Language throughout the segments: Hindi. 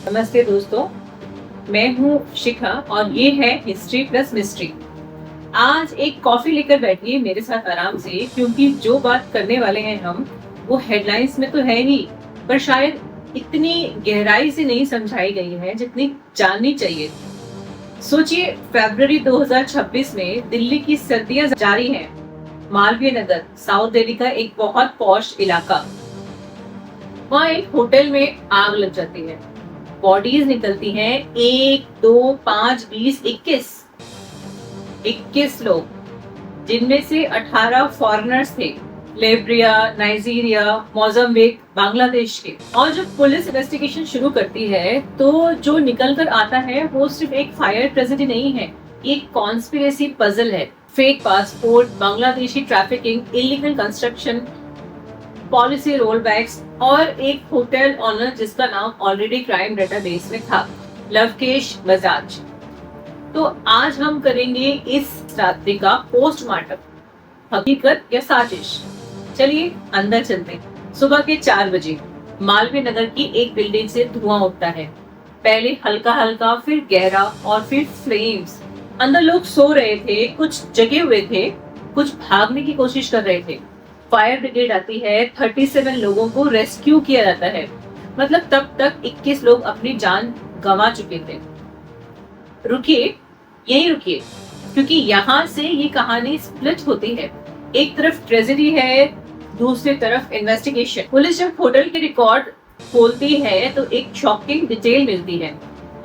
नमस्ते दोस्तों, मैं हूँ शिखा और ये है हिस्ट्री प्लस मिस्ट्री। आज एक कॉफी लेकर बैठिए मेरे साथ आराम से, क्योंकि जो बात करने वाले हैं हम वो हेडलाइंस में तो है ही, पर शायद इतनी गहराई से नहीं समझाई गई है जितनी जाननी चाहिए। सोचिए, फरवरी 2026 में दिल्ली की सर्दियां जारी हैं। मालवीय नगर, साउथ दिल्ली का एक बहुत पॉश इलाका। वहाँ एक होटल में आग लग जाती है। बॉडीज निकलती हैं 1, 2, 5, 20, 21 लोग, जिनमें से 18 फॉरेनर्स थे, लिबिया, नाइजीरिया, मोजाम्बिक, बांग्लादेश के। और जब पुलिस इन्वेस्टिगेशन शुरू करती है तो जो निकल कर आता है वो सिर्फ एक फायर ट्रेजेडी नहीं है, एक कॉन्स्पिरेसी पजल है। Fake passport, Bangladeshi trafficking, illegal construction, policy rollbacks और एक होटल ऑनर जिसका नाम ऑलरेडी क्राइम डेटाबेस में था, लवकेश बजाज। तो आज हम करेंगे इस रात्रि का पोस्टमार्टम, हकीकत या साजिश। चलिए अंदर चलते हैं। सुबह के 4 बजे मालवीय नगर की एक बिल्डिंग से धुआं उठता है। पहले हल्का हल्का, फिर गहरा और फिर फ्लेम्स। अंदर लोग सो रहे थे, कुछ जगे हुए थे, कुछ भागने की कोशिश कर रहे थे। फायर ब्रिगेड आती है, 37 लोगों को रेस्क्यू किया जाता है। मतलब तब तक 21 लोग अपनी जान गंवा चुके थे। रुकिए, यही रुकिए, क्योंकि यहाँ से ये कहानी स्प्लिट होती है। एक तरफ ट्रेजेडी है, दूसरी तरफ इन्वेस्टिगेशन। पुलिस जब होटल के रिकॉर्ड खोलती है तो एक शॉकिंग डिटेल मिलती है।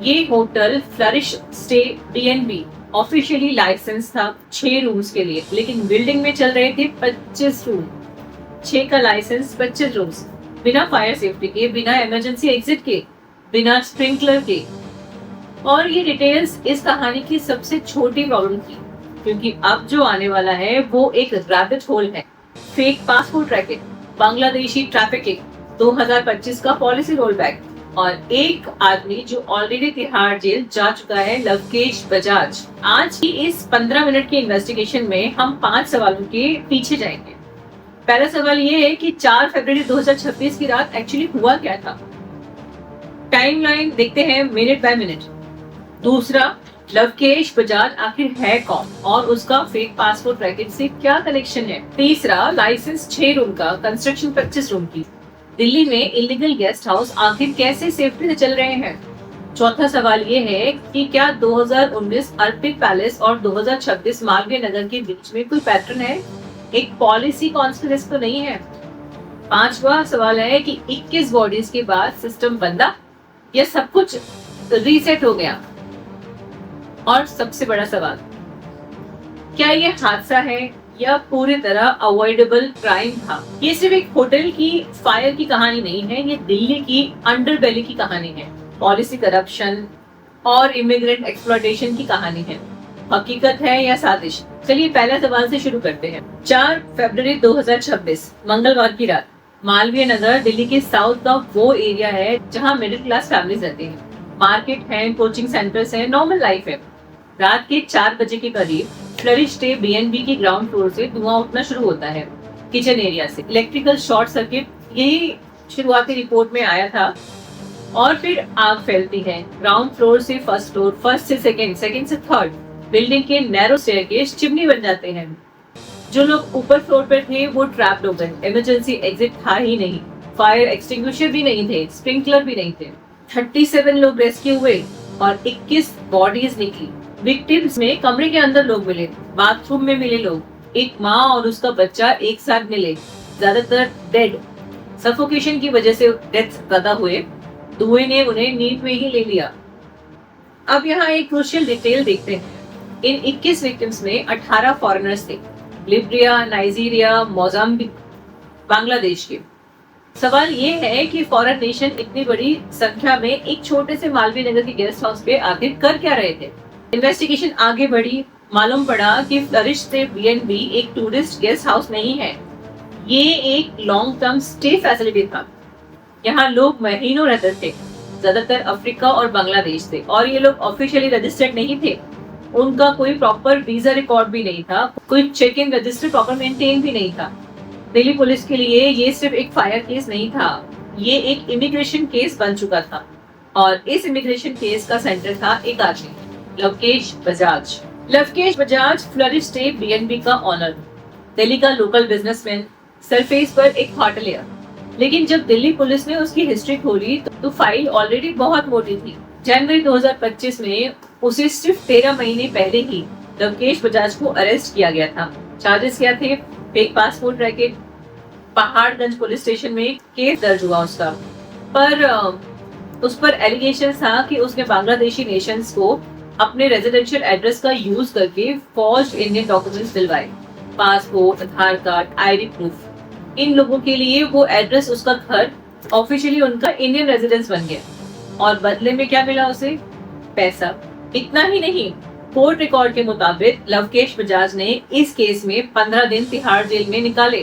ये hotel Flourish Stay B&B officially license था 6 रूम्स के लिए, लेकिन बिल्डिंग में चल रहे थे 25 रूम। 6 का लाइसेंस, 25 रूम्स, बिना फायर सेफ्टी के, बिना इमरजेंसी एग्जिट के, बिना स्प्रिंकलर के। और ये डिटेल्स इस कहानी की सबसे छोटी प्रॉब्लम थी, क्योंकि अब जो आने वाला है वो एक रैबिट होल है। Fake passport racket, Bangladeshi trafficking, 2025 का पॉलिसी रोलबैक और एक आदमी जो ऑलरेडी तिहाड़ जेल जा चुका है, लवकेश बजाज। आज की इस 15 मिनट की इन्वेस्टिगेशन में हम 5 सवालों के पीछे जाएंगे। पहला सवाल ये है कि 4 फरवरी 2026 की रात एक्चुअली हुआ क्या था। टाइमलाइन देखते हैं मिनट बाय मिनट। दूसरा, लवकेश बजाज आखिर है कौन और उसका फेक पासपोर्ट रैकेट से क्या कनेक्शन है। तीसरा, लाइसेंस 6 रूम का, कंस्ट्रक्शन 25 रूम की, दिल्ली में इलीगल गेस्ट हाउस आखिर कैसे सेफ्टी से चल रहे हैं। चौथा सवाल ये है कि क्या 2019 अर्पित पैलेस और 2026 मालवीय नगर के बीच में कोई पैटर्न है, एक पॉलिसी कॉन्स्पिरेसी तो नहीं है। पांचवा सवाल है कि 21 बॉडीज के बाद सिस्टम बंदा या सब कुछ रीसेट हो गया। और सबसे बड़ा सवाल, क्या ये हादसा है या पूरी तरह अवॉइडेबल क्राइम था। ये सिर्फ एक होटल की फायर की कहानी नहीं है, ये दिल्ली की अंडरबेली की कहानी है, पॉलिसी करप्शन और इमिग्रेंट एक्सप्लॉयटेशन की कहानी है। हकीकत है या साजिश। चलिए पहले सवाल से शुरू करते हैं। 4 फरवरी 2026 मंगलवार की रात, मालवीय नगर दिल्ली के साउथ का वो एरिया है जहाँ मिडिल क्लास फैमिलीज रहती हैं। मार्केट है, कोचिंग सेंटर्स है, नॉर्मल लाइफ है। रात के 4 बजे के करीब फ्लरिश स्टे B&B की ग्राउंड फ्लोर से धुआं उठना शुरू होता है, किचन एरिया से। इलेक्ट्रिकल शॉर्ट सर्किट, यही शुरुआती रिपोर्ट में आया था। और फिर आग फैलती है ग्राउंड फ्लोर से फर्स्ट फ्लोर, फर्स्ट से सेकंड, सेकंड से थर्ड। बिल्डिंग के नैरो स्टेयरकेस चिमनी बन जाते हैं। जो लोग ऊपर फ्लोर पर थे वो ट्रैप्ड हो गए। इमरजेंसी एग्जिट था ही नहीं, फायर एक्सटिंग्विशर भी नहीं थे, स्प्रिंकलर भी नहीं थे। 37 लोग रेस्क्यू हुए और 21 बॉडीज निकली। विक्टिम्स में कमरे के अंदर लोग मिले, बाथरूम में मिले लोग, एक माँ और उसका बच्चा एक साथ मिले, ज्यादातर डेड। सफोकेशन की वजह से डेथ ज्यादा हुए, धुएं ने उन्हें नींद में ही ले लिया। अब यहाँ एक क्रूशियल डिटेल देखते हैं। इन 21 विक्टिम्स में 18 फॉरेनर्स थे, लिबिया, नाइजीरिया, मोजाम्बिक, बांग्लादेश के। सवाल ये है कि फॉरेन नेशन इतनी बड़ी संख्या में एक छोटे से मालवीय नगर के गेस्ट हाउस पे आखिर कर क्या रहे थे। इन्वेस्टिगेशन आगे बढ़ी, मालूम पड़ा कि फ्लरिश स्टे B&B एक टूरिस्ट गेस्ट हाउस नहीं है, ये एक लॉन्ग टर्म स्टे फैसिलिटी था। यहाँ लोग महीनों रहते थे, ज्यादातर अफ्रीका और बांग्लादेश थे, और ये लोग ऑफिशियली रजिस्टर्ड नहीं थे। उनका कोई प्रॉपर वीजा रिकॉर्ड भी नहीं था, कोई check in register proper maintain भी नहीं था। दिल्ली पुलिस के लिए ये सिर्फ एक फायर केस नहीं था, ये एक इमिग्रेशन केस बन चुका था। और इस इमिग्रेशन केस का सेंटर था एक आदमी, Lavkesh Bajaj. Lavkesh Bajaj flourish stay BNB का ऑनर, दिल्ली का लोकल बिजनेसमैन, सरफेस पर एक हॉटलियर। लेकिन जब दिल्ली पुलिस ने उसकी हिस्ट्री खोली तो फाइल ऑलरेडी बहुत मोटी थी। जनवरी 2025 में उसे सिर्फ 13 महीने पहले ही लवकेश बजाज को अरेस्ट किया गया था। चार्जेस क्या थे? Fake passport racket. Paharganj police station में केस दर्ज हुआ उसका, पर उस पर एलिगेशन था कि उसने बांग्लादेशी नेशंस को अपने रेजिडेंशियल एड्रेस का यूज करके फॉर्ज्ड इंडियन डॉक्यूमेंट्स दिलवाए, पासपोर्ट, आधार कार्ड, आईडी प्रूफ। इन लोगों के लिए वो एड्रेस, उसका घर ऑफिशियली उनका इंडियन रेजिडेंस बन गया और बदले में क्या मिला उसे? पैसा। इतना ही नहीं, कोर्ट रिकॉर्ड के मुताबिक लवकेश बजाज ने इस केस में 15 दिन तिहाड़ जेल में निकाले,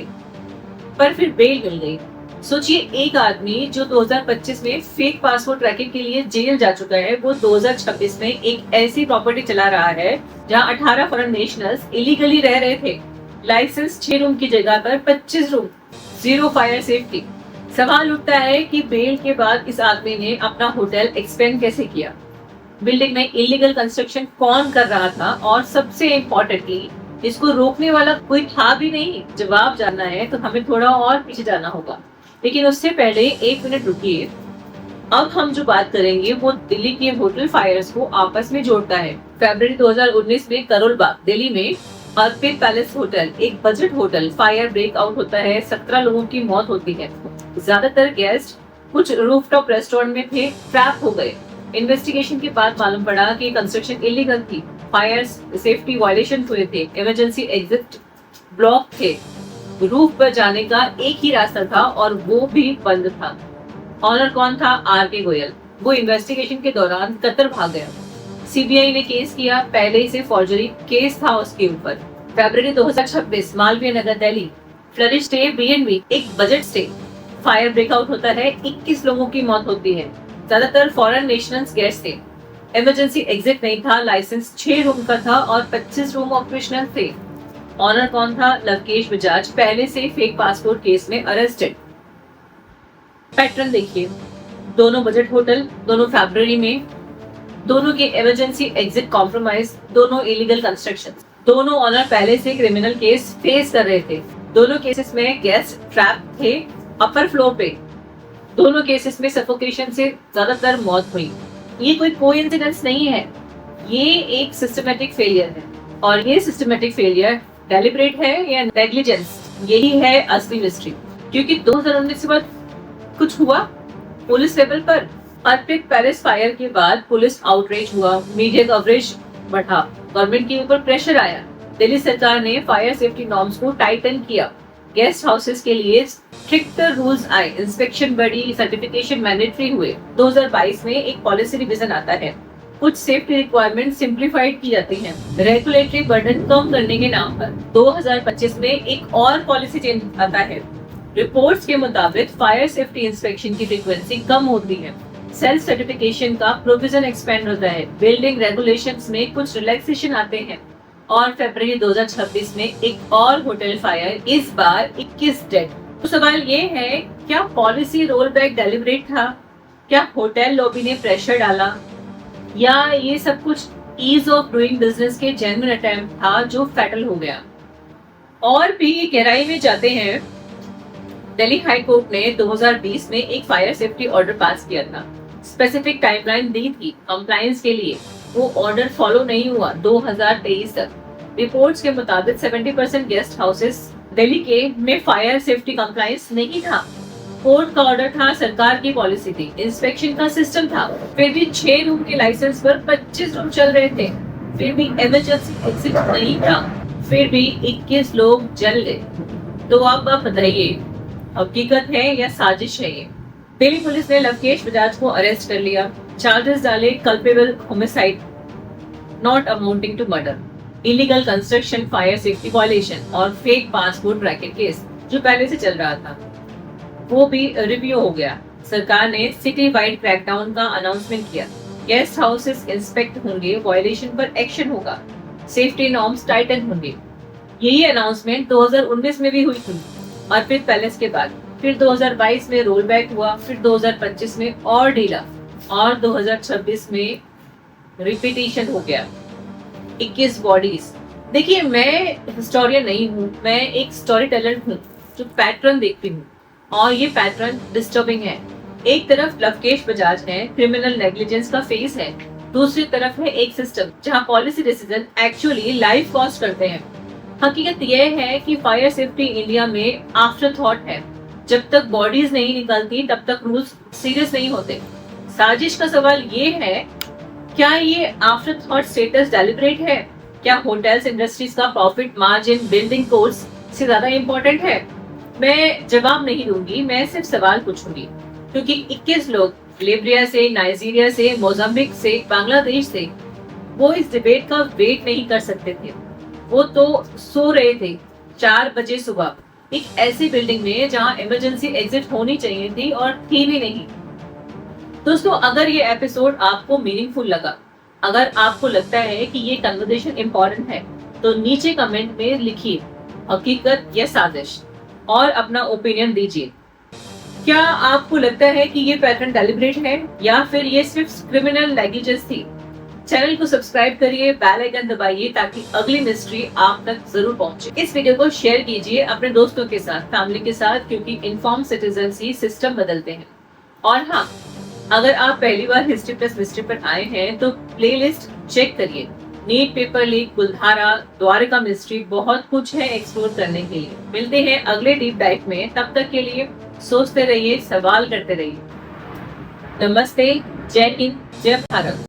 पर फिर बेल मिल गई। सोचिए, एक आदमी जो 2025 में फेक पासपोर्ट रैकेट के लिए जेल जा चुका है, वो 2026 में एक ऐसी प्रॉपर्टी चला रहा है जहां 18 फॉरेन नेशनल्स इलीगली रह रहे थे। लाइसेंस 6 रूम की जगह पर 25 रूम, जीरो फायर सेफ्टी। सवाल उठता है कि बेल के बाद इस आदमी ने अपना होटल एक्सपेंड कैसे किया? बिल्डिंग में इलीगल कंस्ट्रक्शन कौन कर रहा था? और सबसे इम्पोर्टेंटली, इसको रोकने वाला कोई था भी नहीं। जवाब जानना है तो हमें थोड़ा और पीछे जाना होगा, लेकिन उससे पहले 1 मिनट रुकिए। अब हम जो बात करेंगे वो दिल्ली के होटल फायर्स को आपस में जोड़ता है। फरवरी 2019 में करोल बाग, दिल्ली में अर्पित पैलेस होटल, एक बजट होटल, फायर ब्रेकआउट होता है। 17 लोगों की मौत होती है। ज्यादातर गेस्ट कुछ रूफटॉप रेस्टोरेंट में थे, ट्रैप हो गए। इन्वेस्टिगेशन के बाद मालूम पड़ा कि कंस्ट्रक्शन इलीगल थी, फायर सेफ्टी वायलेशन हुए थे, इमरजेंसी एग्जिट ब्लॉक थे, रूफ पर जाने का एक ही रास्ता था और वो भी बंद था। ऑनर कौन था? आर.के. गोयल। वो इन्वेस्टिगेशन के दौरान कतर भाग गया। सीबीआई ने केस किया, पहले से फॉर्जरी केस था उसके ऊपर। फरवरी 2026, Malviya Nagar, Delhi, flourish stay BNB, एक बजट स्टे, फायर ब्रेकआउट होता है। 21 लोगों की मौत होती है। ज्यादातर फॉरेन नेशनल्स गेस्ट थे। इमरजेंसी एग्जिट नहीं था, लाइसेंस 6 रूम का था और 25 रूम ऑपरेशनल थे। ऑनर कौन था? लवकेश बजाज, पहले से फेक पासपोर्ट केस में अरेस्टेड। पैटर्न देखिए, दोनों बजट होटल, दोनों फरवरी में, दोनों के इमरजेंसी एग्जिट कॉम्प्रोमाइज, दोनों इलीगल कंस्ट्रक्शन, दोनों ऑनर पहले से क्रिमिनल केस फेस कर रहे थे। दोनों केसेस में गेस्ट ट्रैप थे अपर फ्लोर पे। दोनों केसेस में सफोकेशन से ज्यादातर मौत हुई। ये कोई कोइंसिडेंस नहीं है, ये एक सिस्टमैटिक फेलियर है। और ये सिस्टमैटिक फेलियर डेलिब्रेट है या नेग्लिजेंस, यही है असली मिस्ट्री। क्योंकि 2019 के बाद कुछ हुआ पुलिस लेवल पर। अर्पित पैलेस फायर के बाद पुलिस आउटरीच हुआ, मीडिया कवरेज बढ़ा, गवर्नमेंट के ऊपर प्रेशर आया। दिल्ली सरकार ने फायर सेफ्टी नॉर्म्स को टाइटन किया, गेस्ट हाउसेस के लिए स्ट्रिक्टर रूल्स आए, इंस्पेक्शन बढ़ी, सर्टिफिकेशन मैंडेटरी हुए। 2022 में एक पॉलिसी रिवीजन आता है, कुछ सेफ्टी रिक्वायरमेंट सिंप्लीफाइड की जाती हैं, रेगुलेटरी बर्डन कम करने के नाम पर। 2025 में एक और पॉलिसी चेंज आता है। रिपोर्ट्स के मुताबिक फायर सेफ्टी इंस्पेक्शन की फ्रीक्वेंसी कम होती है, सेल्फ सर्टिफिकेशन का प्रोविजन एक्सपेंड होता है, बिल्डिंग रेगुलेशंस में कुछ रिलैक्सेशन आते हैं। और फरवरी 2026 में एक और होटल फायर, इस बार 21 डेड। तो सवाल ये है, क्या पॉलिसी रोल बैक डेलिब्रेट था? क्या होटल लॉबी ने प्रेशर डाला, या ये सब कुछ ईज ऑफ डूइंग बिजनेस के जेन्युइन अटेम्प्ट था जो फैटल हो गया? और भी गहराई में जाते हैं। दिल्ली हाई कोर्ट ने 2020 में एक फायर सेफ्टी ऑर्डर पास किया था, स्पेसिफिक टाइमलाइन दी थी कंप्लायंस के लिए। वो ऑर्डर फॉलो नहीं हुआ 2023 तक। रिपोर्ट्स के मुताबिक 70% गेस्ट हाउसेस दिल्ली के में फायर सेफ्टी कंप्लायंस नहीं था। कोर्ट का ऑर्डर था, सरकार की पॉलिसी थी, इंस्पेक्शन का सिस्टम था, फिर भी 6 रूम के लाइसेंस पर 25 रूम चल रहे थे, फिर भी इमरजेंसी एग्जिट नहीं था, फिर भी 21 लोग जल गए। तो अब आप बताइए, हकीकत है या साजिश है ये? दिल्ली पुलिस ने लवकेश बजाज को अरेस्ट कर लिया, चार्जेस डाले, culpable homicide not amounting to murder, illegal construction, fire safety violation और फेक पासपोर्ट रैकेट केस जो पहले से चल रहा था वो भी रिव्यू हो गया। सरकार ने सिटी वाइड क्रैकडाउन का अनाउंसमेंट किया, गेस्ट हाउसेस इंस्पेक्ट होंगे, वायलेशन पर एक्शन होगा, सेफ्टी नॉर्म्स टाइटन होंगे। यही अनाउंसमेंट 2019 में भी हुई थी अर्पित पैलेस के बाद। फिर 2022 में रोल बैक हुआ, फिर 2025 में और ढीला, और 2026 में रिपीटिशन हो गया 21 बॉडीज। देखिए, मैं हिस्टोरियन नहीं हूँ, मैं एक स्टोरी टेलर हूँ जो पैटर्न देखती हूँ, और ये पैटर्न डिस्टर्बिंग है। एक तरफ लवकेश बजाज है, क्रिमिनल नेग्लिजेंस का फेस है, दूसरी तरफ है एक सिस्टम जहाँ policy decision actually life cost करते हैं। हकीकत यह है कि फायर सेफ्टी इंडिया में आफ्टर थॉट है। जब तक बॉडीज नहीं निकलती तब तक रूल्स सीरियस नहीं होते। साजिश का सवाल ये है, क्या ये आफ्टर थॉट स्टेटस डेलिब्रेट है? क्या होटल्स इंडस्ट्रीज का प्रॉफिट मार्जिन बिल्डिंग कोड्स से ज्यादा इम्पोर्टेंट है? मैं जवाब नहीं दूंगी, मैं सिर्फ सवाल पूछूंगी, क्योंकि 21 लोग लिबिया से, नाइजीरिया से, मोजाम्बिक से, बांग्लादेश से, वो इस डिबेट का वेट नहीं कर सकते थे। वो तो सो रहे थे 4 बजे सुबह एक ऐसी बिल्डिंग में जहां इमरजेंसी एग्जिट होनी चाहिए थी और थी भी नहीं। दोस्तों, अगर ये एपिसोड आपको मीनिंगफुल लगा, अगर आपको लगता है कि ये कन्वर्सेशन इम्पोर्टेंट है, तो नीचे कमेंट में लिखिए हकीकत या साजिश और अपना ओपिनियन दीजिए। क्या आपको लगता है कि ये पैटर्न डेलिब्रेट है या फिर ये सिर्फ क्रिमिनल नेग्लिजेंस थी? चैनल को सब्सक्राइब करिए, बेल आइकन दबाइए ताकि अगली मिस्ट्री आप तक जरूर पहुंचे। इस वीडियो को शेयर कीजिए अपने दोस्तों के साथ, फैमिली के साथ, क्योंकि इन्फॉर्म सिटीजन ही सिस्टम बदलते हैं। और हाँ, अगर आप पहली बार हिस्ट्री प्लस मिस्ट्री पर आए हैं तो प्लेलिस्ट चेक करिए। NEET paper leak, Guldhara, Dwarka mystery, बहुत कुछ है एक्सप्लोर करने के लिए। मिलते हैं अगले डीप डाइव में, तब तक के लिए सोचते रहिए, सवाल करते रहिए। नमस्ते, जय हिंद, जय भारत।